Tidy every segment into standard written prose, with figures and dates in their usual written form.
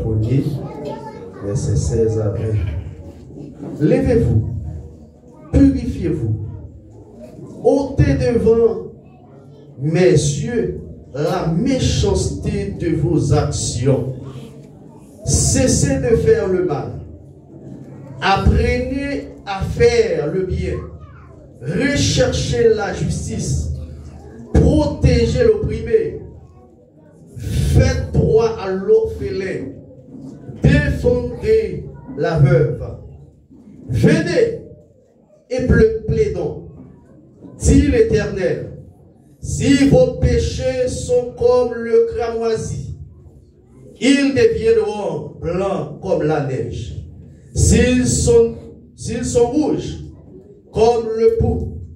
1er, verset 16 à 20. Levez-vous, purifiez-vous, ôtez devant mes yeux la méchanceté de vos actions. Cessez de faire le mal. Apprenez à faire le bien. Recherchez la justice. Protégez l'opprimé. Faites droit à l'orphelin. Défendez la veuve. Venez et plaidons, dit l'Éternel. Si vos péchés sont comme le cramoisi, ils deviendront blancs comme la neige. S'ils sont rouges comme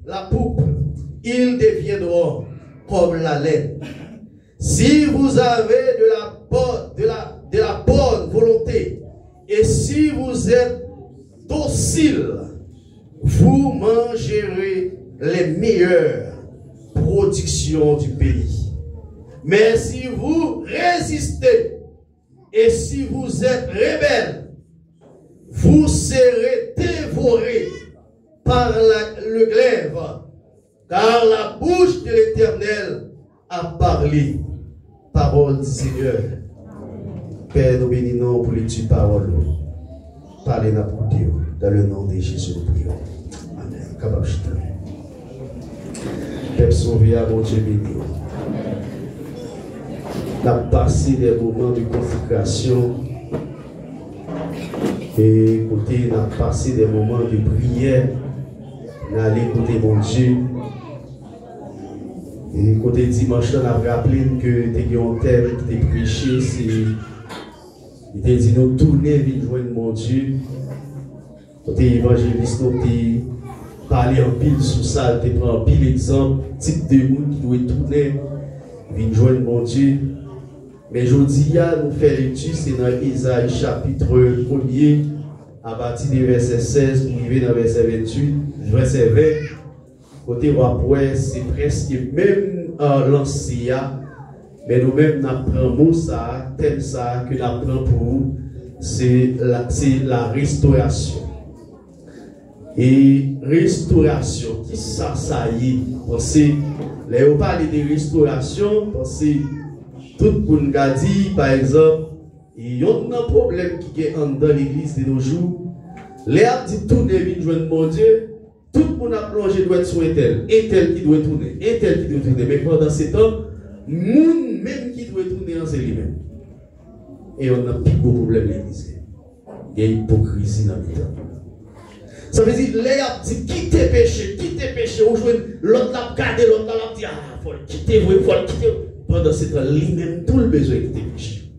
la poupe, ils deviendront comme la laine. Si vous avez de la bonne volonté et si vous êtes docile, vous mangerez les meilleures productions du pays. Mais si vous résistez et si vous êtes rebelles, vous serez dévorés par le glaive, car la bouche de l'Éternel a parlé. Parole du Seigneur. Père, nous bénissons pour l'étude parole. Parlez-nous pour Dieu. Dans le nom de Jésus, nous prions. Amen. Père sauvé à mon Dieu béni. Nous avons passé des moments de consécration. Et côté, nous avons passé des moments de prière. Nous allons écouter mon Dieu. Et côté dimanche, on a rappelé que tu as un thème qui t'a prêché, il t'a dit nous tourner vers joindre mon Dieu. Côté évangéliste, nous t'a parlé en pile sur ça, tu prends en pile exemple, type de monde qui doit tourner vers joindre mon Dieu. Mais aujourd'hui, nous faisons l'étude, c'est dans Isaïe chapitre 1er, à partir du verset 16 pour arriver dans le verset 28, verset 20. Côté après, c'est presque même l'ancien, mais nous-mêmes, nous apprenons ça, thème ça, que nous apprenons pour vous, c'est la restauration. Et restauration, qui ça y est, pensez, là, on parle de restauration, pensez, tout le monde a dit, par exemple, il y a un problème qui est dans l'église de nos jours, les a dit tout devine joindre mon Dieu. Tout le monde a plongé doit être sur un tel qui doit tourner, un tel qui doit tourner. Mais pendant ce temps, monde même qui doit tourner, c'est lui-même. Et on a plus gros problème l'église. Il y a hypocrisie dans le temps. Ça veut dire, les a dit, quittez péché, aujourd'hui, l'autre l'a gardé, l'autre l'a dit, il faut le quitter, il faut le quitter. Pendant ce temps, lui-même, tout le besoin de quitter péché.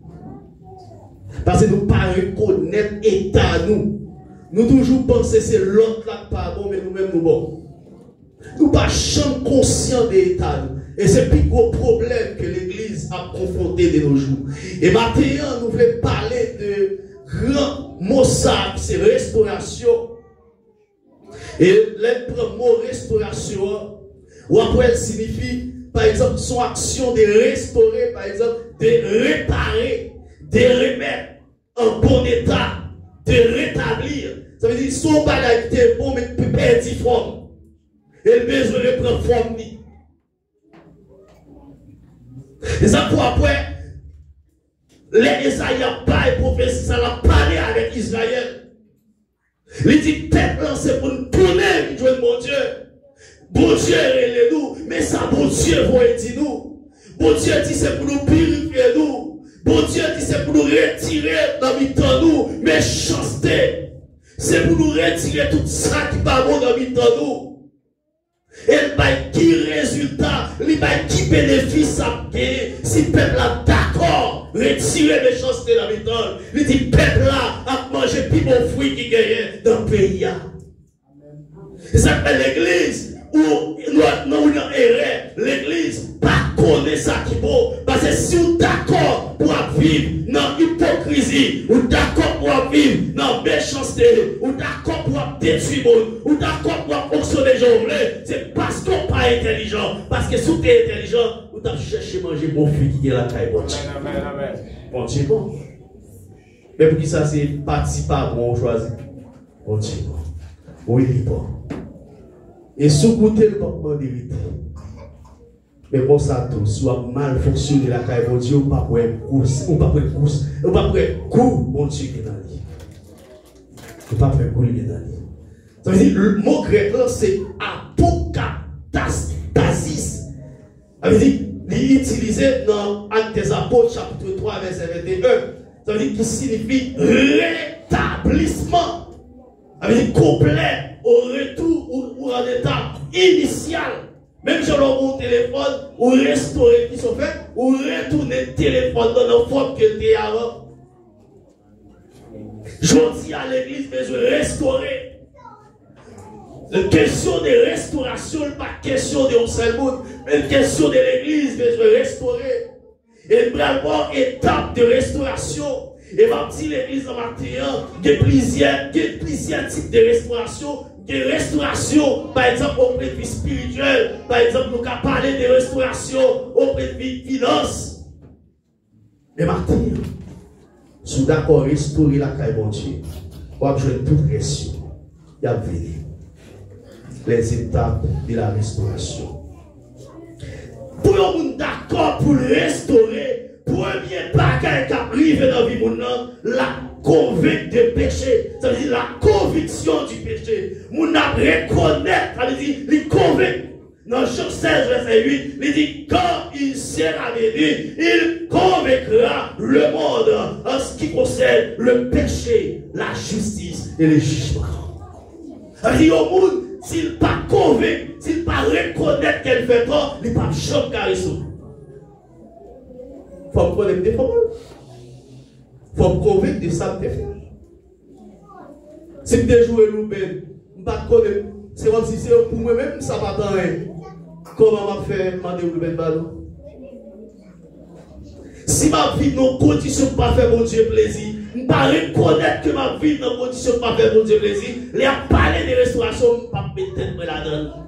Parce que nous ne pas reconnaître l'état nous. Nous toujours pensons que c'est l'autre là qui pas bon, mais nous-mêmes nous bon. Nous ne sommes pas conscients de l'état. Et c'est le plus gros problème que l'Église a confronté de nos jours. Et maintenant, nous voulons parler de grand mot ça, c'est restauration. Et le mot restauration, ou après elle signifie, par exemple, son action de restaurer, par exemple, de réparer, de remettre en bon état, de rétablir. Ça veut dire, son bagage qui est bon, mais tu peux perdre forme. Et le besoin de prendre forme. Et ça, pour après, les Isaïe a parlé, prophétie, ça l'a parlé avec Israël. Il dit, peuple, c'est pour nous tourner, jouer mon Dieu. Bon Dieu, est nous, mais ça, bon Dieu, va dire nous. Bon Dieu dit, c'est pour nous purifier nous. Bon Dieu dit, c'est pour nous retirer dans le temps nous, méchanceté. C'est pour nous retirer tout ça qui va bon dans le temps nous. Et qui résultat, qui bénéfice à gagner si le peuple est d'accord, retirer les méchanceté dans le temps. Il dit, peuple là a mangé plus bon fruit qui gagne dans le pays. Ça s'appelle l'église. Où nous avons erré, l'église, pas connaître ça qui est beau. Parce que si vous êtes d'accord pour vivre dans l'hypocrisie, ou d'accord pour vivre dans la méchanceté, ou d'accord pour détruire, ou d'accord pour fonctionner, c'est parce qu'on n'est pas intelligent. Parce que si vous êtes intelligent, vous avez cherché à manger bon fruit qui est la caille. Bon Dieu, bon. Mais pour qui ça, c'est parti par bon choisi. Bon Dieu. Oui, il est bon. Et sous côté le manquement de vérité. Mais pour ça, tout, soit mal fonctionné la caille, bon Dieu, ou pas pour une course, ou pas pour une course, ou pas pour un coup, bon Dieu, qui est dans lui. Ou pas pour un coup, qui est dans lui. Ça veut dire, le mot grec là, c'est apokatasis. Ça veut dire, il est utilisé dans Actes des Apôtres, chapitre 3, verset 21. Ça veut dire qu'il signifie rétablissement. Ça veut dire complet, au retour ou en état initial. Même si on a mon téléphone, ou restaurer qui sont faits, ou retourner le téléphone dans la forme que était avant. Je dis à l'église, mais je vais restaurer. La question de restauration n'est pas question de un seul monde, mais une question de l'église, mais je vais restaurer. Et vraiment, étape de restauration. Et ma petite l'église en matin, il y a plusieurs types de restauration. De restauration, par exemple, auprès de vie spirituelle, par exemple, nous avons parlé de restauration auprès de vie finance. Mais matin, je suis d'accord restaurer la caille bon Dieu. Pour que je toute question, il y a venu les étapes de la restauration. Pour nous d'accord pour restaurer, premier bagage qui arrive dans la vie, la conviction de péché, ça veut dire la conviction du péché. Mon a reconnaître, ça veut dire, il convainc. Dans Jean 16, verset 8, il dit, quand il sera venu, il convaincra le monde en ce qui concerne le péché, la justice et le jugement. Ça veut dire au monde, s'il n'est pas convaincu, s'il n'est pas reconnaître qu'elle fait trop, il n'est pas choqué caresser. Il faut me connaître des paroles. Il faut me convaincre de ça que tu fais. Si tu as joué l'oubli, je ne pas connaître. C'est comme si c'est pour moi-même, ça va pas rien. Comment m'a fait demander l'oubli de ballon? Si ma vie dans condition de pas faire mon Dieu plaisir, je ne pas reconnaître que ma vie dans condition de pas faire mon Dieu plaisir, les a parlé de restauration, je ne pas mettre tête là-dedans.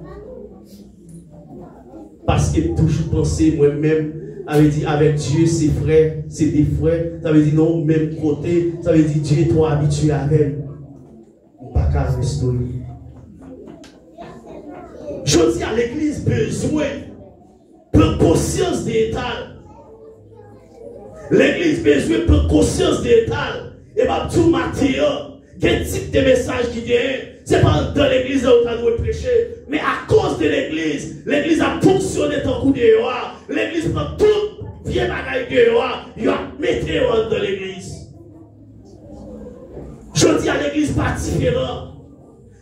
Parce que toujours penser moi-même, avait dit avec Dieu, c'est frère, c'est des frères. Ça veut dire non, même côté. Ça veut dire Dieu est trop habitué avec. On ne peut pas restaurer. Je dis à l'église besoin de conscience d'état. L'église besoin de conscience d'état. Et ma tout matin, quel type de message qui vient? C'est pas dans l'église où on doit prêcher, mais à cause de l'église a fonctionné tant coup de dehors. L'église prend tout vieille bagaille dehors, il a mis dans l'église. Je dis à l'église pas différent.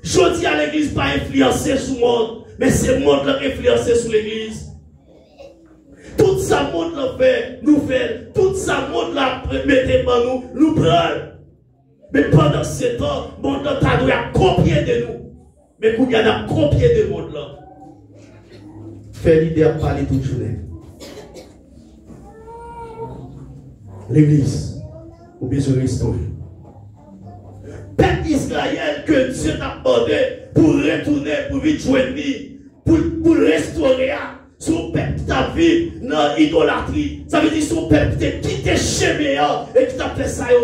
Je dis à l'église pas influencé sur le monde, mais c'est le monde qui a influencé sur l'église. Tout ça monde l'a fait, nous fait, tout ça monde l'a mettez par nous prenons. Mais pendant ce temps, le monde a copié de nous. Mais quand il y a copié de monde là, fait l'idée à parler toute journée. L'église, ou bien se restaurer. Peuple Israël que Dieu t'a demandé pour retourner, pour vite joindre, pour restaurer son peuple qui t'a vu dans l'idolâtrie. Ça veut dire son peuple qui t'a quitté et qui t'a fait ça et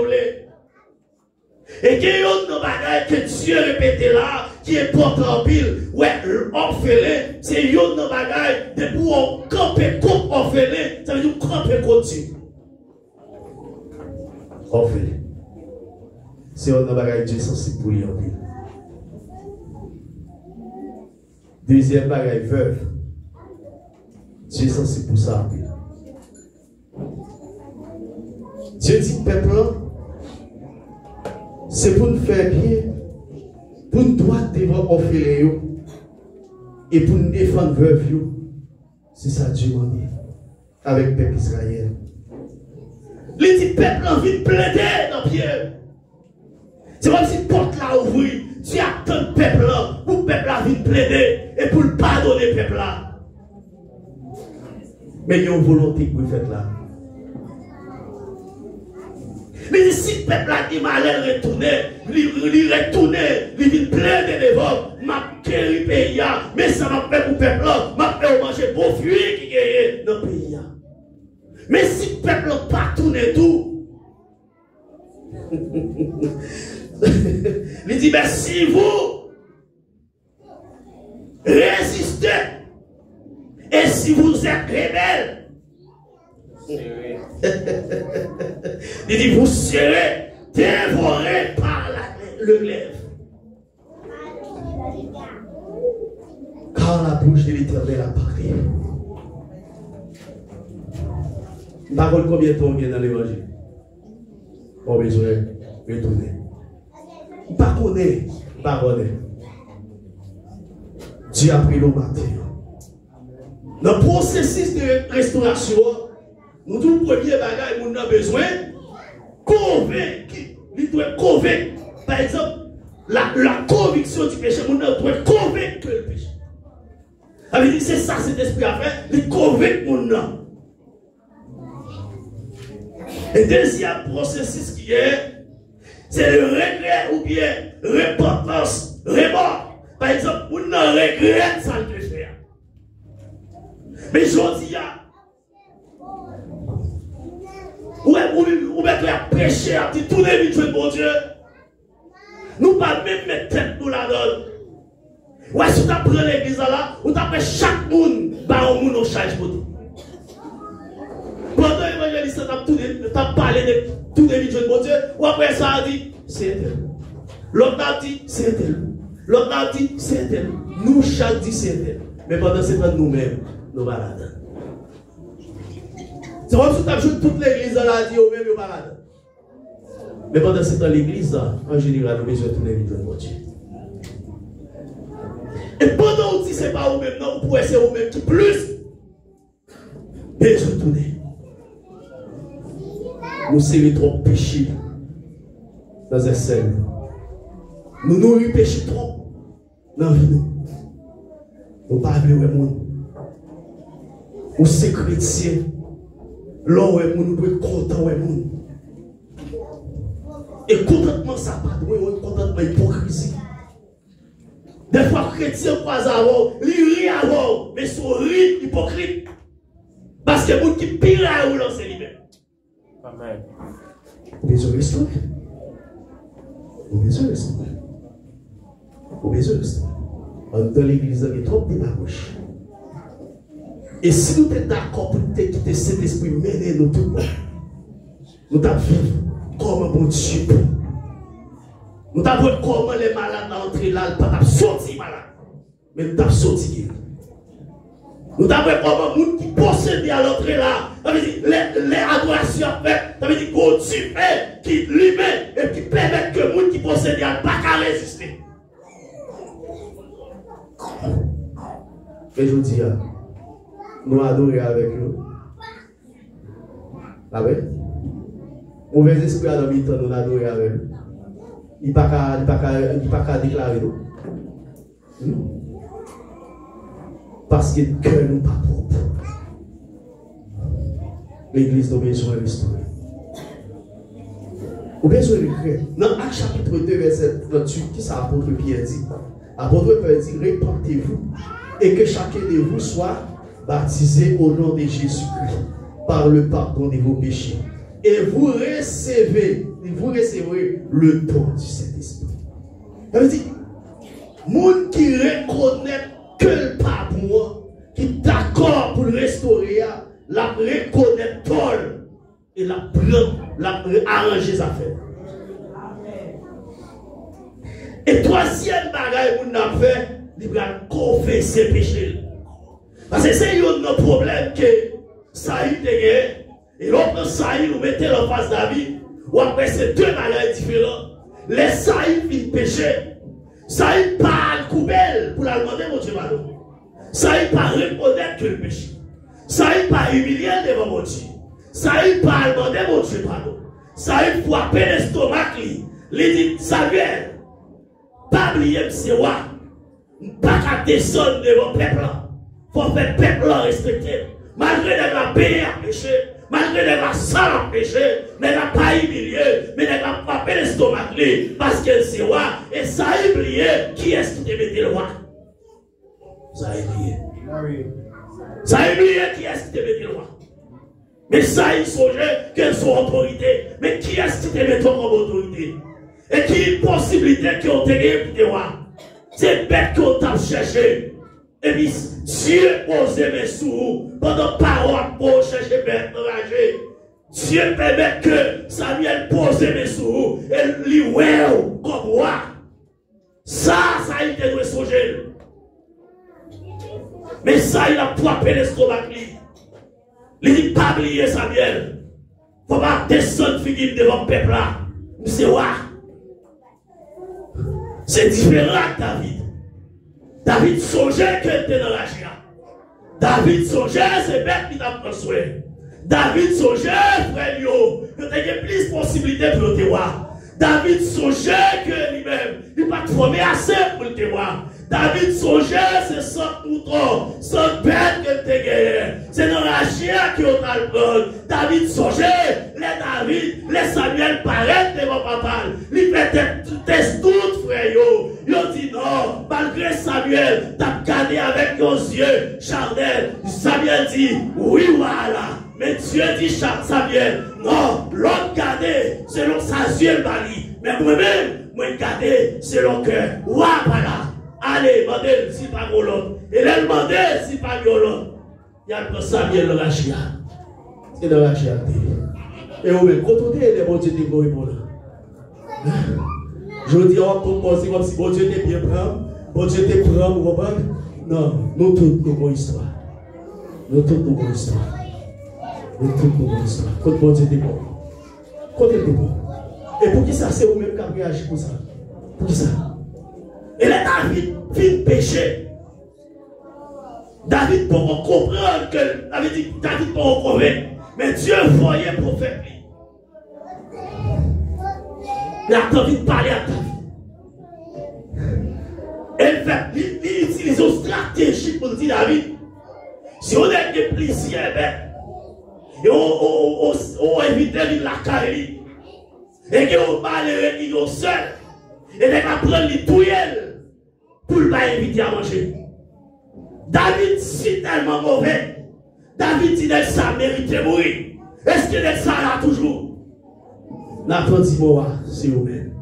et qu'il y a une bagaille que Dieu répétait là, qui est important en pile. Ouais, l'orphelin, c'est une bagaille de pour camper contre l'orphelin, ça veut dire camper contre Dieu. Orphelin. C'est une bagaille Dieu sensible pour lui en pile. Deuxième bagaille, veuve. Dieu sensible pour ça en pile. Dieu dit, peuple là, c'est pour nous faire bien, pour nous droit devant orphelin et pour nous défendre veuve. C'est ça Dieu m'a dit avec le peuple Israël. Les petits peuples ont envie de plaider dans Pierre. C'est comme si la porte là ouvrie. Dieu attend le peuple là pour le peuple a envie de plaider et pour le pardonner le peuple là. Mais il y a une volonté pour le faire là. Mais si le peuple a dit malheur retourner, il retourne, il vient plaider devant, m'a guéri pays, mais ça m'a fait pour le peuple là, m'a fait manger bon fruit qui gagne dans le pays. Mais si le peuple n'a pas tourné tout, Il dit, mais si vous résistez, et si vous êtes rebelles, il dit, vous serez dévorés par le glaive. Car la bouche de l'Éternel a parlé. Par contre, combien de temps on vient dans l'évangile? On a besoin de retourner. Pas connaître, pas connaître. Dieu a pris le matin. Dans le processus de restauration, nous tout premier bagage, nous avons besoin convaincre. Nous devons convaincre. Par exemple, la conviction du péché, nous devons convaincre que le péché. C'est ça cet esprit a fait, de convaincre mon âme. Et deuxième processus qui est, c'est le regret ou bien repentance, remords. Par exemple, on regrette ça le faire. Mais je dis, ou bien tu as prêché, à dit tous les vies de mon Dieu. Nous ne pas même mettre tête nous là-dedans. Ouais, si tu as pris l'église là, ou tu as fait chaque monde, bah on nous change pour tout. Pendant l'évangéliste, tu as parlé de tous les vies de mon Dieu, ou après ça a dit, c'est tel. L'autre a dit, c'est tel. L'autre a dit, c'est tel. Nous, chaque dit, c'est tel. Mais pendant ce temps, nous-mêmes, nous malades. C'est comme si tu as joué toute l'église là, a dit, nous-mêmes, nous malades. Mais pendant ce temps, l'église, en général, nous besoin de tous les vies de mon Dieu. Et pendant que ce n'est pas vous-même, non, vous pouvez essayer vous-même qui plus. Besoin de tourner. Nous serons trop péchés dans un seul. Nous nous péchons trop dans la vie. Nous ne parlons pas de monde. Nous sommes chrétiens. Là où nous devons être contents de monde. Et contentement, ça pas de moi, contentement hypocrisie. Des fois, chrétiens croisent avant, ils rient avant, mais ils sont rires hypocrites. Parce que les gens qui pire à vous, c'est lui-même. Amen. Vous besoin de restaurer. Vous besoin de restaurer. Vous besoin de restaurer. Dans l'église, il y a trop de démarches. Et si nous sommes d'accord pour quitter cet esprit, mener nous tout le monde, nous devons vivre comme un bon Dieu. Nous devons comment les malades d'entrer là, pas sortir malade, mais nous devons sortir. Nous devons comment les gens qui possèdent à l'entrée là, les adorations faites, ça veut dire que Dieu qui lui-même et qui permet que les gens qui possèdent à ne pas résister. Et je vous dis, nous adorer avec eux. Ah oui? Mauvais esprit à l'habitant, nous adorer avec eux. Il n'y a pas qu'à déclarer nous. Parce que le cœur n'est pas propre. L'église doit besoin de restaurer. Ou besoin de créer. Dans Actes chapitre 2, verset 38, qui ça apôtre Pierre dit? Apôtre Pierre dit, répentez-vous et que chacun de vous soit baptisé au nom de Jésus-Christ par le pardon de vos péchés. Et vous recevrez le don du Saint-Esprit. Ça veut dire, monde qui reconnaît que le pardon, qui est d'accord pour le restaurer, la reconnaît Paul et la arranger sa affaires. Et troisième bagage qu'on a fait, il va confesser péché. Parce que c'est un problème que ça y est, et l'autre ça y est, nous mettez en face David, ou après c'est deux bagages différents. Les saïs finissent péché. Saïs parle coubelle pour la demander mon Dieu pardon. Saïs pas reconnaître que le péché. Saïs pas humilier devant mon Dieu. Saïs pas demander mon Dieu pardon. Saïs frapper l'estomac, il dit Samuel, pas oublier c'est roi. Pas qu'à descendre devant le peuple. Il faut faire le peuple respecter. Malgré la paix à péché, malgré la salle à péché, mais n'a pas humilié, mais n'a pas fait l'estomac parce que c'est roi. Et ça a oublié qui est-ce qui te mettait le roi. Ça a oublié. Ça a oublié qui est-ce qui te mettait le roi. Mais ça, il songeait qu'elles sont autorité. Mais qui est-ce qui te met comme autorité? Et qui est possibilité qui ont été pour te voir? C'est bête qu'on t'a cherché. Et puis, Dieu pose mes sous pendant parole pour chercher bête enragée. Dieu permet que Samuel pose mes sous et lui wow comme moi. Ça a été de songer. Mais ça, il a frappé l'estomac. Il dit pas oublier Samuel. Faut pas descendre figure devant le peuple là. C'est quoi? C'est différent de David. David songeait qu'il était dans la chia. David songeait, c'est bête qui t'a construit. David songeait, frère, il y a plus de possibilités pour te voir. David songeait que lui-même, il n'a pas formé assez pour te voir. David songeait, c'est 100 moutons, 100 bêtes que tu as gagné. C'est dans la chia qui ont le prendre. David songeait, les Samuel paraissent devant papa. Il fait test tout, frère. Il dit non, malgré Samuel, tu as gardé avec nos yeux charnels. Samuel dit, oui, voilà. Mais Dieu dit Samuel, non, l'autre gardé selon sa yeux bali. Mais moi-même, moi gardé selon cœur. Ouah, voilà. Allez, demandez si pas l'autre. Et là, demandez si pas l'autre. Il y a le Samuel dans la chia. C'est dans la chia. Et vous même, quand on est les bons Dieu de gloire pour nous. Je dis, on va composer comme si bon Dieu était bien prêt. Bon Dieu était prêt, vous comprenez? Non, nous toutes nos bonnes histoires. Nous toutes nos bonnes histoires. Nous toutes nos bonnes histoires. Quand bon Dieu était bon. Quand il était bon. Et pour qui ça, c'est vous-même qui avez réagi pour ça? Pour qui ça? Et là, David fit péché. David pour comprendre que, David dit, David pour convaincre. Mais Dieu voyait prophète. Il a envie de parler à David. Il utilise une stratégie pour dire David. Si on a des plaisirs, et on évite la carrière. Et qu'on parle de nous seul. Et qu'on prend les touilles pour ne pas inviter à manger. David, c'est tellement mauvais. David dit que ça mérite de mourir. Est-ce que ça là toujours? Nathan dit moi, c'est vous-même.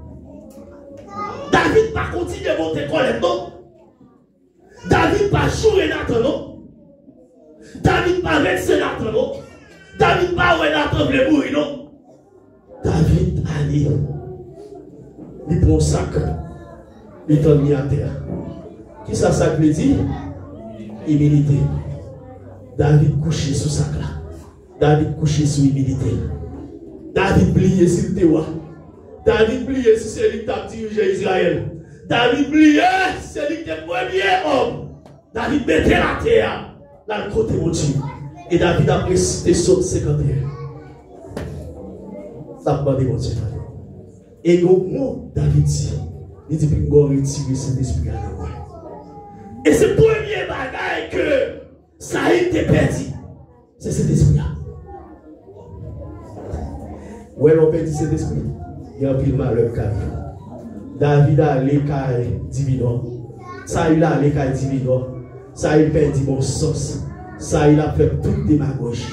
David pas continuer de monter colère, non? David pas jouer Nathan, non? David pas vexer Nathan, non? David pas ouais Nathan veut mourir, non? David allait. Il prend un sac. Il t'a mis à terre. Qui ça veut dire? Humilité. David couché sous sac là. David couché sous humilité. David plié sur le terroir. David plié sur celui qui a dirigé Israël. David plié c'est lui qui est le premier homme. David mettait la terre dans le côté de Dieu. Et David a précité Psaume 51. Ça va demander mon Dieu. Et au mot, David dit, il dit qu'il va retirer cet esprit à nous. Et c'est le premier bagage que Saïd te perdu. C'est cet esprit-là. Où est-ce qu'on perd cet esprit? Il y a un pile malheur qui arrive. David a l'écaille divino. Saïd a l'écaille divino. Saïd perd mon sens. Saïd a fait toute démagogie.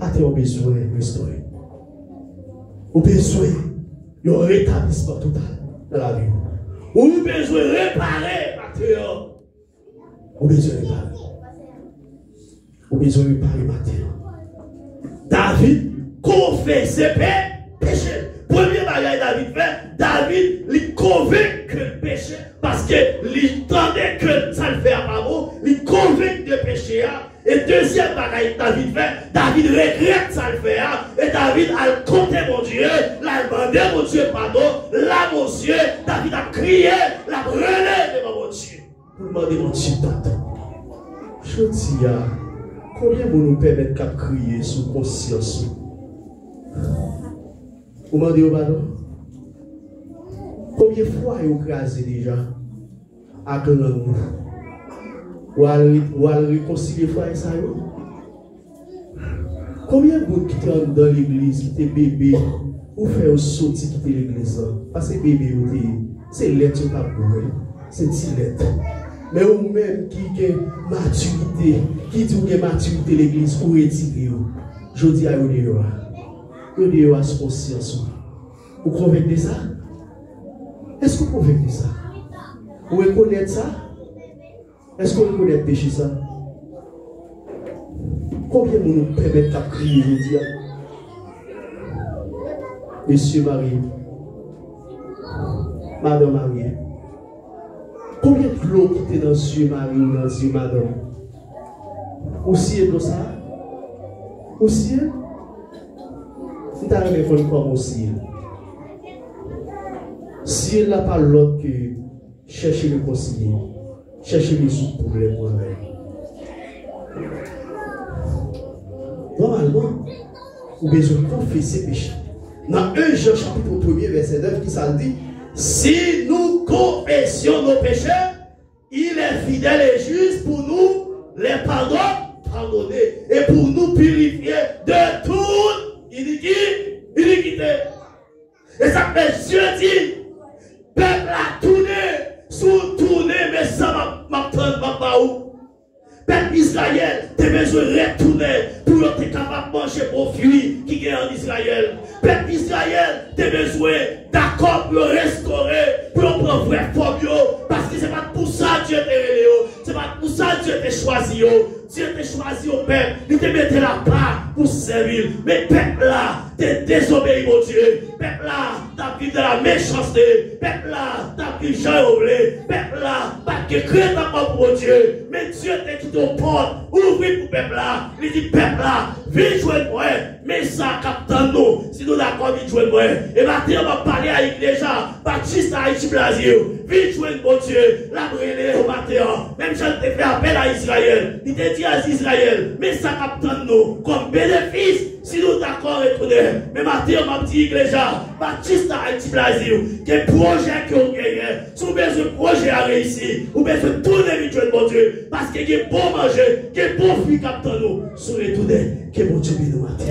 A-t-il besoin de restaurer? Ou besoin de rétablissement total dans la vie? Ou besoin de réparer, Mathieu? Ou besoin de réparer? Ou besoin de réparer, Mathieu? David confesse péché. Premier bagage David fait, David lui convainc que le péché, parce que lui tendait que ça le fait à pas bon, lui convainc de péché. Et deuxième bagage David fait, David regrette ça le fait. Et David a compté mon Dieu, l'a demandé mon Dieu pardon, là mon Dieu, David a crié, l'a brûlé devant mon Dieu. Pour demander mon Dieu tantôt. Je dis, combien vous nous permettez de crier sous conscience? Vous m'en dites pardon? Combien de fois vous crasez déjà avec l'amour? Ou à réconcilier frère et ça? Combien de gens qui sont dans l'église, qui étaient bébés, ou faire sortir quitter l'église? Parce que bébé, c'est l'être qui c'est lettre. Mais vous-même qui avez maturité, qui dit que maturité l'église pour retirer. Je dis à vous, vous devez avoir conscience. Vous convaincez de ça? Est-ce que vous convaincez de ça? Vous reconnaissez ça? Est-ce que vous reconnaissez le péché ça? Combien de nous permettent de crier aujourd'hui? Monsieur Marie, Madame Marie, combien de l'eau qui était dans les yeux Marie ou dans les yeux Madame? Aussi est ça? Aussi est? Si tu as un effort comme aussi, si elle n'a pas l'autre que chercher le conseiller, chercher les sous problèmes moi-même. Normalement, vous avez besoin de confesser péché. Dans 1 Jean chapitre 1 verset 9 qui ça dit, si nous confessions nos péchés, il est fidèle et juste pour nous les pardonner et pour nous purifier de toute iniquité. Et ça fait Dieu dit, peuple a tourné, sous tourné, mais ça m'a pas où. Peuple Israël, tu as besoin de retourner pour être capable de manger pour fruits qui est en Israël. Peuple Israël, tu as besoin d'accord pour restaurer, pour prendre vraie forme, parce que ce n'est pas pour ça que Dieu t'a révélé, ce n'est pas pour ça que Dieu t'a choisi. Dieu t'a choisi au peuple, il te mettait là part pour servir. Mais peuple là, t'es désobéi mon Dieu. Peuple là, t'as vécu de la méchanceté. Peuple là, t'as vécu Jean oublié. Peuple là, pas que créer ta mort pour Dieu. Mais Dieu t'a quitté aux portes, ouvrir pour peuple là. Il dit peuple là, viens jouer moi. Mais ça capte nous. Si nous d'accord, viens jouer moi. Et maintenant, on va parler à l'église déjà. Baptiste à Haïti Blasio. Viens jouer mon Dieu. La brûler au matin. Même si je t'ai fait appel à Israël. Il t'a dit à Israël. Mais ça capte nous comme bénéfice. Si nous d'accord retourner. Mais maintenant, on m'a dit déjà. Baptiste à Haïti Blasio. Des projets qui ont gagné. Si vous avez besoin de projet à réussir. Vous avez besoin de tourner vite jouer mon Dieu. Parce qu'il y a bon manger. Qu'il y a bon fruit capte nous. Sur retourner. Que bon Dieu nous matin.